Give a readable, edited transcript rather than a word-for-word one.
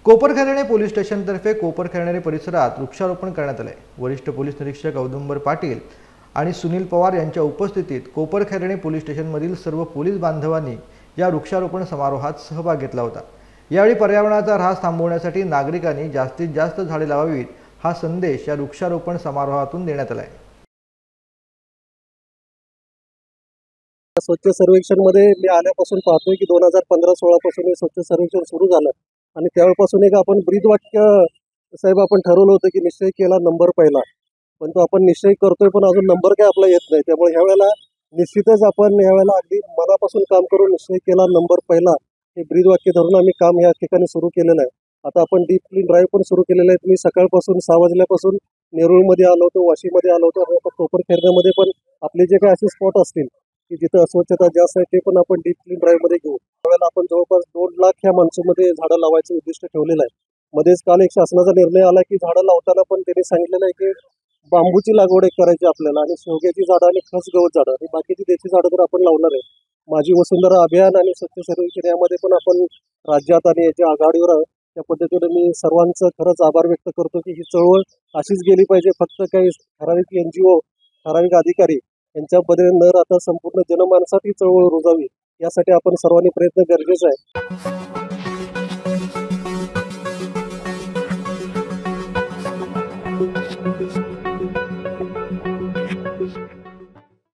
Koparkhairane police स्टेशनतर्फे Koparkhairane परिसरात वृक्षारोपण करण्यात आले। वरिष्ठ पोलीस निरीक्षक औदुंबर पाटील आणि सुनील पवार यांच्या उपस्थितीत कोपरखैरणे पोलीस स्टेशनमधील सर्व पोलीस बांधवांनी या वृक्षारोपण समारोहात सहभाग घेतला होता। यावेळी पर्यावरणाचा ऱ्हास थांबवण्यासाठी नागरिकांनी जास्तीत जास्त झाडे लावावीत हा संदेश या वृक्षारोपण समारोहातून देण्यात आला आहे। स्वच्छ सर्वेक्षण मध्ये मी आल्यापासून पाहतोय की 2015-16 पासून हे स्वच्छ सर्वेक्षण सुरू झालं आणि त्यावेळेपासून एक आपण ब्रीदवाक्य साहेब आपण ठरवलं होतं की निश्चय केला नंबर पहिला, पण तो आपण निश्चय करतोय पण अजून नंबर काय आपला येत नाही। त्यामुळे ह्या वेळेला निश्चितच आपण यावेळेला अगदी मनापासून काम करून निश्चय केला नंबर पहिला हे ब्रीदवाक्य धरून आम्ही काम या ठिकाणी सुरू केलेलं आहे। आता आपण डीप क्लीन ड्राईव्ह पण सुरू केलेलं आहे। मी सकाळपासून 6 वाजल्यापासून नेरूळमध्ये आलो होतो, वाशीमध्ये आलो होतो आणि कोपरखैरण्यामध्ये पण आपले जे काही असे स्पॉट असतील की जिथं अस्वच्छता जास्त आहे ते पण आपण डीप क्लीन ड्राईव्ह मध्ये घेऊ। त्यावेळेला आपण जवळपास 2 लाख ह्या माणसामध्ये झाडं लावायचं उद्दिष्ट ठेवलेलं आहे। मध्येच काल एक शासनाचा निर्णय आला की झाडं लावताना पण त्यांनी सांगितलेलं आहे की बांबूची लागवड करायची आपल्याला आणि शेवग्याची झाडं आणि खस गवत झाडं आणि बाकीची देशी झाडं तर आपण लावणार आहे। माझी वसुंधरा अभियान आणि स्वच्छ सर्वेक्षण यामध्ये पण आपण राज्यात आणि याच्या आघाडीवर आहोत। त्या पद्धतीने मी सर्वांचं खरंच आभार व्यक्त करतो की ही चळवळ अशीच गेली पाहिजे। फक्त काही ठराविक NGO ठराविक अधिकारी यांच्यामध्ये न राहता संपूर्ण जनमानसात ही चळवळ रुजावी यासाठी आपण सर्वांनी प्रयत्न गरजेचा आहे।